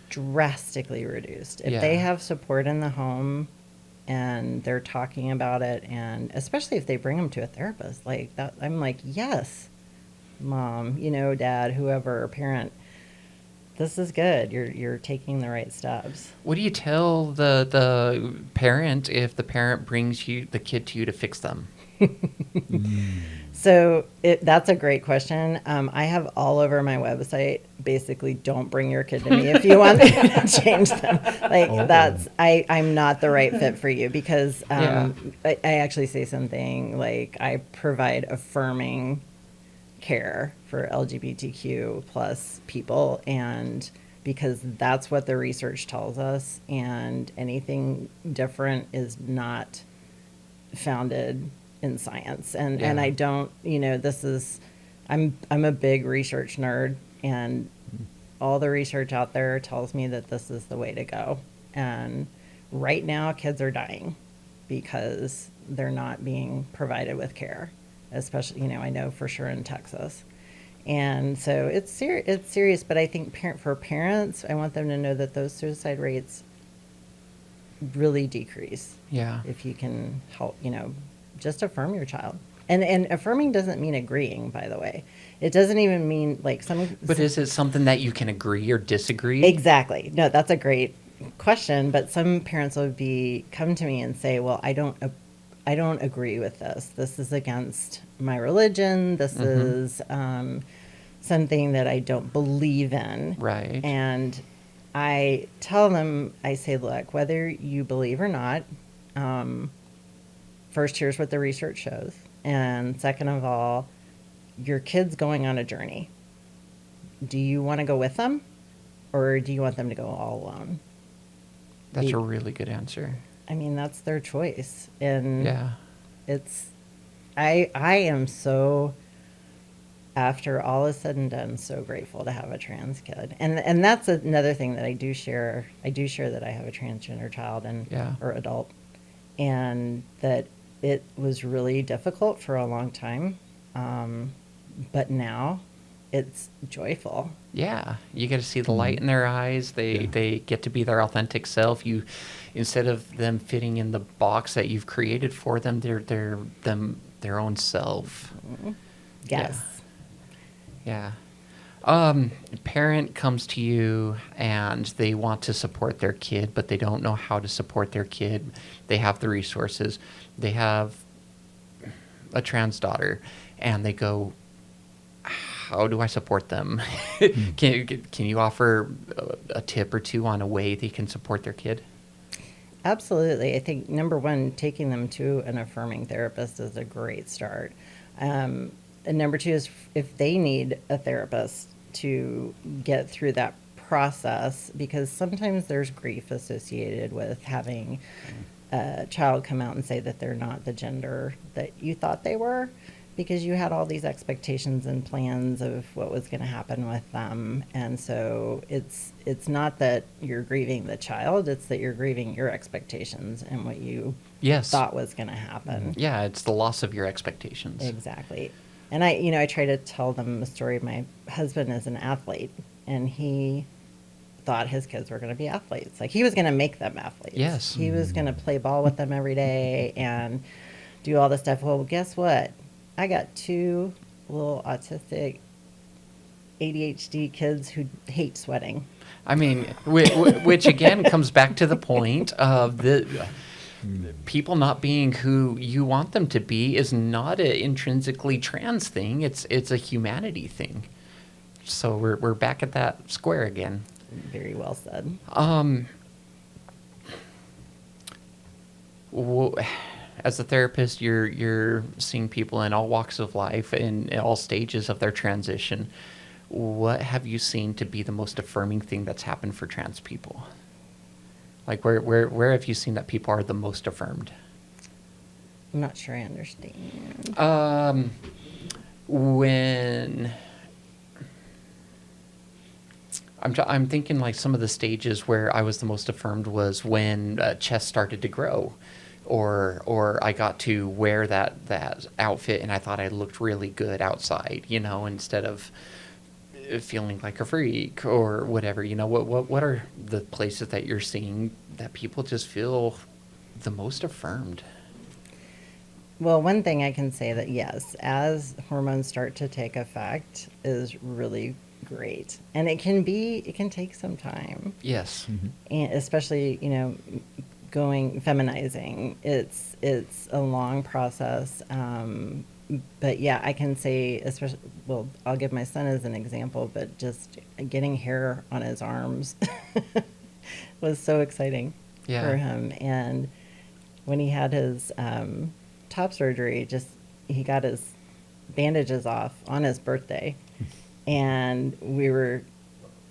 C: Drastically reduced. If
B: Yeah.
C: they have support in the home and they're talking about it, and especially if they bring them to a therapist like that, I'm like, yes, mom, dad, whoever, parent, this is good. You're taking the right steps.
B: What do you tell the parent if the parent brings the kid to you to fix them?
C: So that's a great question. I have all over my website, basically, don't bring your kid to me if you want me to change them. Like I'm not the right fit for you, because
B: Yeah.
C: I actually say something like, I provide affirming care for LGBTQ plus people, and because that's what the research tells us, and anything different is not founded in science. And
B: Yeah.
C: I don't, I'm a big research nerd, and all the research out there tells me that this is the way to go. And right now kids are dying because they're not being provided with care, especially, I know for sure in Texas. And so it's serious, but I think for parents, I want them to know that those suicide rates really decrease.
B: Yeah.
C: If you can help, just affirm your child. And affirming doesn't mean agreeing, by the way. It doesn't even mean like
B: But is it something that you can agree or disagree?
C: Exactly. No, that's a great question. But some parents would come to me and say, well, I don't agree with this. This is against my religion. This is something that I don't believe in.
B: Right.
C: And I tell them, I say, look, whether you believe or not, first, here's what the research shows. And second of all, your kid's going on a journey. Do you want to go with them, or do you want them to go all alone?
B: That's a really good answer.
C: I mean, that's their choice. And
B: Yeah.
C: I am so, after all is said and done, so grateful to have a trans kid. And that's another thing that I do share. I do share that I have a transgender child or adult, and that it was really difficult for a long time. But now it's joyful.
B: Yeah, you get to see the light in their eyes. They get to be their authentic self. You, instead of them fitting in the box that you've created for them, they're their own self.
C: Yes.
B: Yeah. Parent comes to you and they want to support their kid, but they don't know how to support their kid. They have the resources. They have a trans daughter, and they go, how do I support them? Can you offer a tip or two on a way they can support their kid?
C: Absolutely. I think number one, taking them to an affirming therapist is a great start. And number two is if they need a therapist to get through that process, because sometimes there's grief associated with having a child come out and say that they're not the gender that you thought they were, because you had all these expectations and plans of what was going to happen with them. And so it's not that you're grieving the child, it's that you're grieving your expectations and what you
B: Yes.
C: thought was going to happen.
B: Yeah, it's the loss of your expectations.
C: Exactly. And I try to tell them the story. My husband is an athlete, and he thought his kids were going to be athletes. Like, he was going to make them athletes.
B: Yes.
C: He was going to play ball with them every day and do all this stuff. Well, guess what? I got two little autistic ADHD kids who hate sweating.
B: I mean, which again comes back to the point of the people not being who you want them to be is not an intrinsically trans thing. It's a humanity thing. So we're back at that square again.
C: Very well said.
B: As a therapist, you're seeing people in all walks of life in all stages of their transition. What have you seen to be the most affirming thing that's happened for trans people? Like, where have you seen that people are the most affirmed?
C: I'm not sure I understand.
B: When I'm thinking like some of the stages where I was the most affirmed was when chest started to grow, or I got to wear that outfit and I thought I looked really good outside, instead of feeling like a freak or whatever. What are the places that you're seeing that people just feel the most affirmed?
C: Well, one thing I can say that yes, as hormones start to take effect is really great. And it can take some time.
B: Yes.
A: Mm-hmm.
C: And especially, feminizing. It's a long process. But yeah, I can say, especially, well, I'll give my son as an example, but just getting hair on his arms was so exciting for him. And when he had his top surgery, he got his bandages off on his birthday. And we were,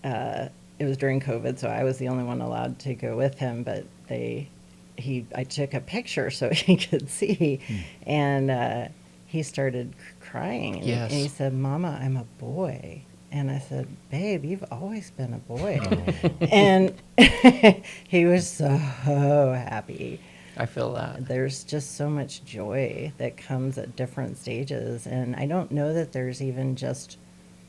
C: it was during COVID, so I was the only one allowed to go with him, but I took a picture so he could see. And he started crying. And,
B: Yes.
C: and he said, "Mama, I'm a boy." And I said, "Babe, you've always been a boy." And he was so happy.
B: I feel that.
C: There's just so much joy that comes at different stages. And I don't know that there's even just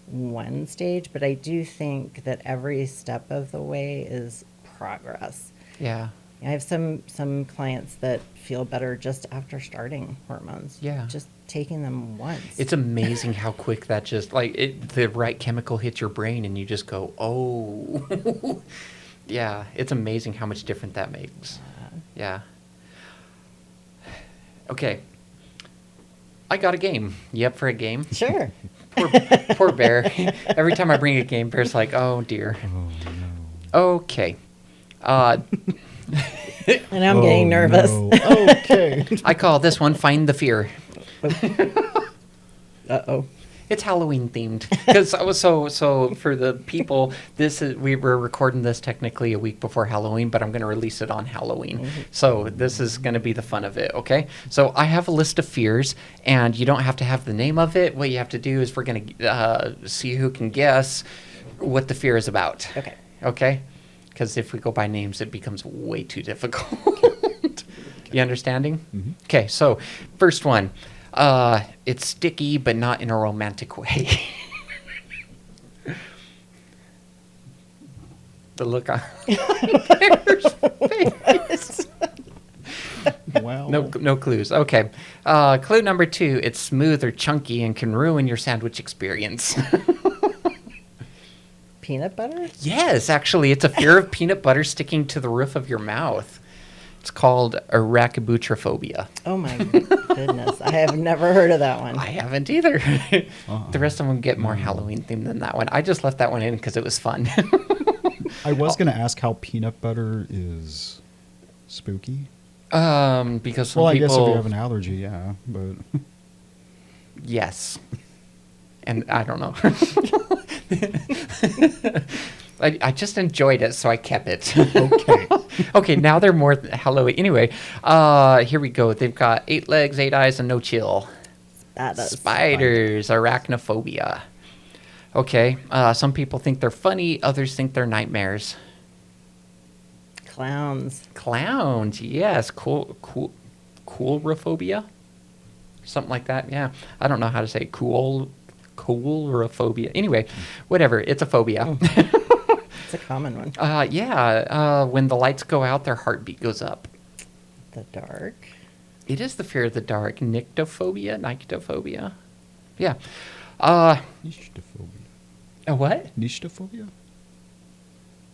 C: one stage, but I do think that every step of the way is progress.
B: Yeah.
C: I have some clients that feel better just after starting hormones.
B: Yeah.
C: Just taking them once.
B: It's amazing how quick that just, the right chemical hits your brain and you just go, oh. Yeah, it's amazing how much different that makes. Yeah. Okay. I got a game. You up for a game?
C: Sure.
B: Poor Bear. Every time I bring a game, Bear's like, oh, dear.
A: Oh, no.
B: Okay.
C: And I'm getting nervous.
A: No. Okay.
B: I call this one Find the Fear.
C: Uh-oh.
B: It's Halloween themed. Because so for the people, we were recording this technically a week before Halloween, but I'm going to release it on Halloween.
C: Mm-hmm.
B: So this is going to be the fun of it, okay? So I have a list of fears, and you don't have to have the name of it. What you have to do is we're going to see who can guess what the fear is about.
C: Okay.
B: Okay? Because if we go by names, it becomes way too difficult. You understanding?
A: Mm-hmm.
B: Okay, so first one. It's sticky, but not in a romantic way. The look on Bear's face.
A: Wow.
B: No clues. Okay. Clue number 2. It's smooth or chunky and can ruin your sandwich experience.
C: Peanut butter?
B: Yes, actually, it's a fear of peanut butter sticking to the roof of your mouth. It's called arachibutyrophobia.
C: Oh my goodness. I have never heard of that one.
B: I haven't either. The rest of them get more Halloween themed than that one. I just left that one in because it was fun.
A: I was going to ask how peanut butter is spooky.
B: Because some
A: Well, I
B: people...
A: guess if you have an allergy, yeah, but...
B: Yes. And I don't know. I just enjoyed it, so I kept it.
A: Okay.
B: Okay, now they're more Halloween. Anyway, here we go. They've got 8 legs, 8 eyes, and no chill.
C: That is
B: Spiders, arachnophobia. Okay, some people think they're funny, others think they're nightmares.
C: Clowns.
B: Clowns, yes. Coulrophobia? Something like that, yeah. I don't know how to say coulrophobia. Anyway, whatever, it's a phobia.
C: It's a common one.
B: When the lights go out, their heartbeat goes up.
C: The dark.
B: It is the fear of the dark. Nyctophobia? Yeah.
A: Nichtophobia.
B: A what?
A: Nichtophobia?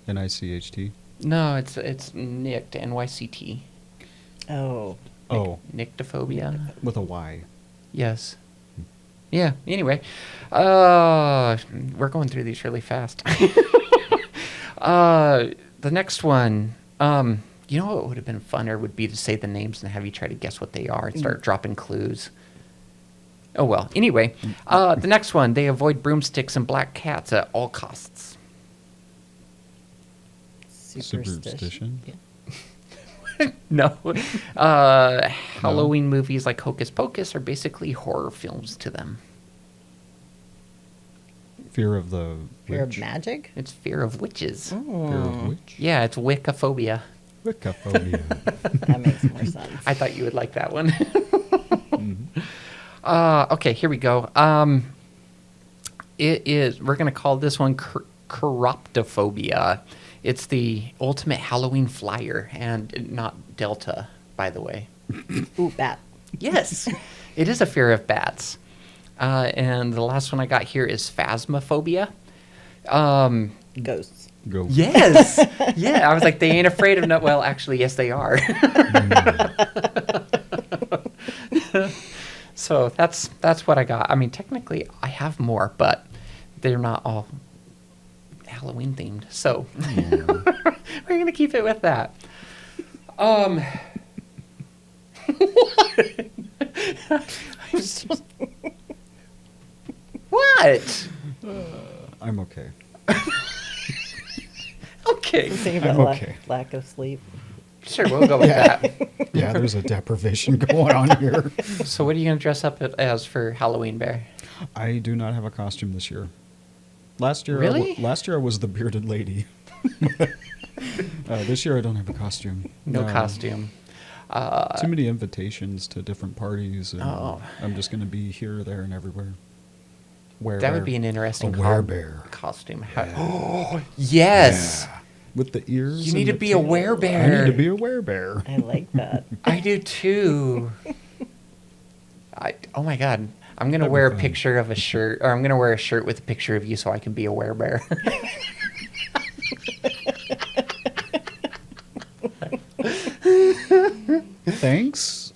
A: N-I-C-H-T?
B: No, it's NYCT, N-Y-C-T.
C: Oh.
A: Oh,
B: Nyctophobia.
A: with a Y.
B: Yes. Yeah, anyway. We're going through these really fast. The next one. You know what would have been funner would be to say the names and have you try to guess what they are and start dropping clues. Oh, well. Anyway, the next one. They avoid broomsticks and black cats at all costs.
A: Superstition?
B: No. Halloween movies like Hocus Pocus are basically horror films to them.
A: Fear of the
C: Fear of
A: witch?
C: magic?
B: It's fear of witches.
A: Fear of witch?
B: Yeah, it's Wiccaphobia.
A: Wiccaphobia.
C: That makes more sense.
B: I thought you would like that one.
A: Mhm.
B: Okay, here we go. We're going to call this one chiroptophobia. It's the ultimate Halloween flyer, and not Delta, by the way.
C: Ooh, bat.
B: Yes, it is a fear of bats. And the last one I got here is phasmophobia.
C: Ghosts.
A: Go.
B: Yes. Yeah, I was like, they ain't afraid of no. Well, actually, yes, they are. So that's what I got. I mean, technically, I have more, but they're not all Halloween themed. So we're gonna keep it with that. What?
A: I'm okay.
B: Okay.
C: Thinking
A: I'm
C: about
A: okay.
C: lack of sleep.
B: Sure, we'll go with that.
A: Yeah, there's a deprivation going on here.
B: So what are you going to dress up as for Halloween, Bear?
A: I do not have a costume this year. Last year,
B: Really?
A: last year I was the bearded lady. This year I don't have a costume.
B: No costume.
A: Too many invitations to different parties. And
B: Oh.
A: I'm just going to be here, there, and everywhere.
B: That would be an interesting
A: a werebear.
B: costume.
A: Yeah.
B: Oh, yes.
A: Yeah. With the ears.
B: You
A: and
B: need to
A: the
B: be a
A: tail.
B: werebear.
A: I need to be a werebear.
C: I like that.
B: I do too. Oh my God. I'm going to
A: That'd be
B: wear a
A: fun.
B: picture of a shirt, or I'm going to wear a shirt with a picture of you so I can be a werebear.
A: Thanks.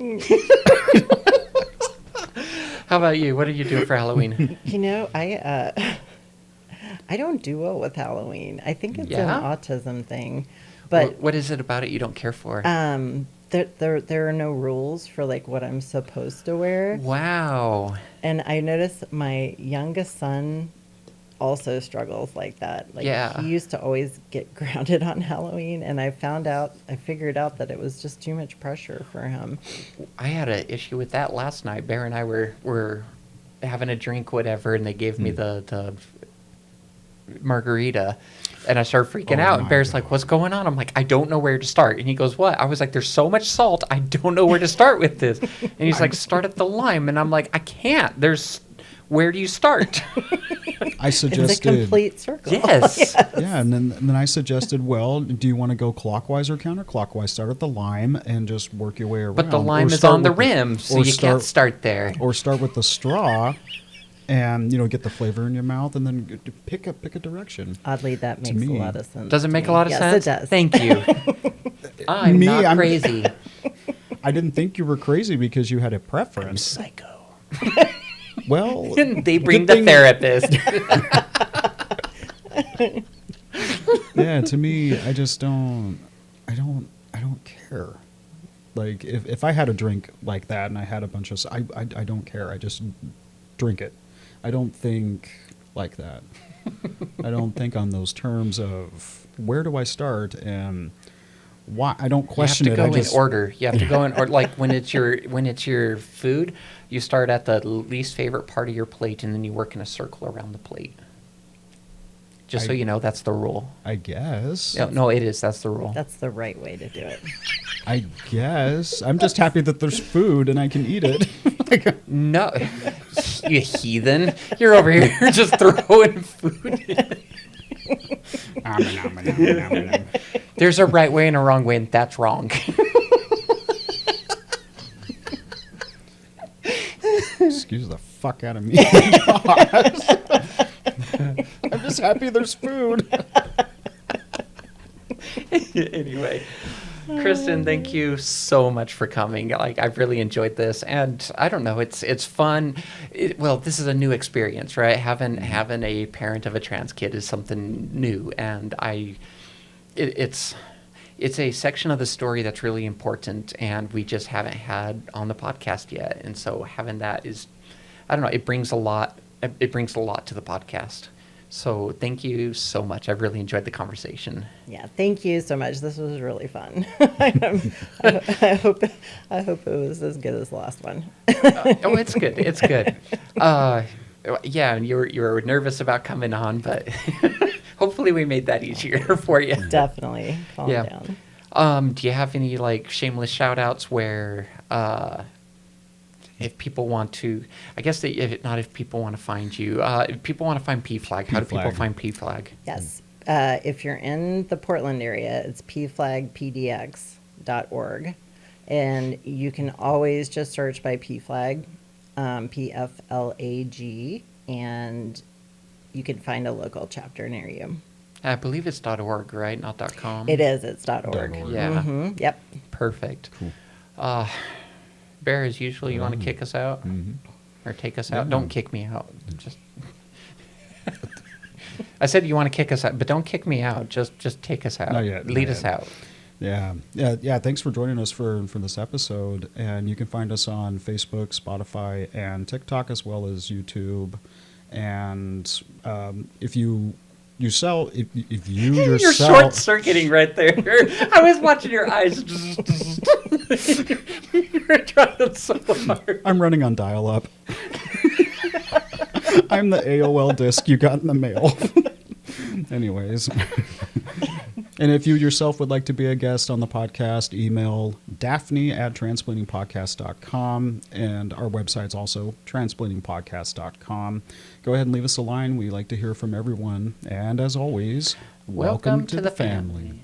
B: How about you? What are you doing for Halloween?
C: You know, I don't do well with Halloween. I think it's
B: Yeah?
C: an autism thing. But
B: what is it about it you don't care for?
C: there are no rules for like what I'm supposed to wear.
B: Wow.
C: And I noticed my youngest son also struggles like that. Like
B: Yeah.
C: he used to always get grounded on Halloween, and I figured out that it was just too much pressure for him.
B: I had an issue with that last night. Bear and I were having a drink, whatever, and they gave me the margarita, and I started freaking
A: Oh
B: out. And
A: my
B: Bear's
A: God.
B: like, "What's going on?" I'm like, "I don't know where to start." And he goes, "What?" I was like, "There's so much salt. I don't know where to start with this." And he's like, "Start at the lime." And I'm like, "I can't. Where do you start?"
A: I
C: It's a
A: suggested.
C: complete circle.
B: Yes.
A: Yeah, and then I suggested, well, do you want to go clockwise or counterclockwise? Start at the lime and just work your way around.
B: But the
A: Or
B: lime is
A: start
B: on the
A: with
B: rim, so
A: or
B: you can't start there.
A: Or start with the straw, and get the flavor in your mouth, and then pick a direction.
C: Oddly, that
A: To
C: makes a
A: me.
C: lot of sense.
B: Does it
C: to
B: make a
C: me.
B: lot of
C: yes,
B: sense?
C: It does.
B: Thank you. I'm not crazy.
A: I didn't think you were crazy because you had a preference.
B: Psycho.
A: Well,
B: They bring
A: good
B: the
A: thing-
B: therapist.
A: Yeah, to me, I just don't. I don't care. Like if I had a drink like that and I had a bunch of, I don't care. I just drink it. I don't think like that. I don't think on those terms of where do I start and why? I don't
B: You have
A: question
B: to
A: it.
B: go
A: I
B: in
A: just
B: order. You have to go in order. Like when it's your food, you start at the least favorite part of your plate, and then you work in a circle around the plate. Just so you know, that's the rule.
A: I guess.
B: No, it is. That's the rule.
C: That's the right way to do it.
A: I guess. I'm just happy that there's food and I can eat it.
B: No, you heathen! You're over here just throwing food in. There's a right way and a wrong way, and that's wrong.
A: Excuse the fuck out of me. I'm just happy there's food.
B: Anyway, Kristen, thank you so much for coming. Like, I've really enjoyed this, and I don't know, it's fun. Well, this is a new experience, right? Having a parent of a trans kid is something new, and it's a section of the story that's really important, and we just haven't had on the podcast yet. And so having that is, I don't know, it brings a lot. It brings a lot to the podcast. So thank you so much. I've really enjoyed the conversation.
C: Yeah, thank you so much. This was really fun. I hope it was as good as the last one.
B: Oh, it's good. It's good. Yeah, you were nervous about coming on, but hopefully we made that easier for you.
C: Definitely. Calm down.
B: Do you have any like shameless shout outs where if people want to, I guess if people want to find you, if people want to find PFLAG, how do people find PFLAG?
C: Yes. If you're in the Portland area, it's pflagpdx.org. And you can always just search by PFLAG, PFLAG, and you can find a local chapter near you.
B: I believe it's .org, right? Not .com.
C: It is. It's .org.
B: Yeah.
C: Mm-hmm. Yep.
B: Perfect. Cool. Bear, as usual, you want to kick us out?
A: Mm-hmm.
B: Or take us out? Don't kick me out. Just I said you want to kick us out, but don't kick me out. Just take us out.
A: Not yet.
B: Lead us out.
A: Yeah. Thanks for joining us for this episode. And you can find us on Facebook, Spotify, and TikTok, as well as YouTube. And if you yourself.
B: You're short circuiting right there. I was watching your eyes. You're trying so hard.
A: I'm running on dial-up. I'm the AOL disc you got in the mail. Anyways. And if you yourself would like to be a guest on the podcast, email daphne@transplantingpodcast.com. And our website's also transplantingpodcast.com. Go ahead and leave us a line. We like to hear from everyone. And as always, welcome to the family.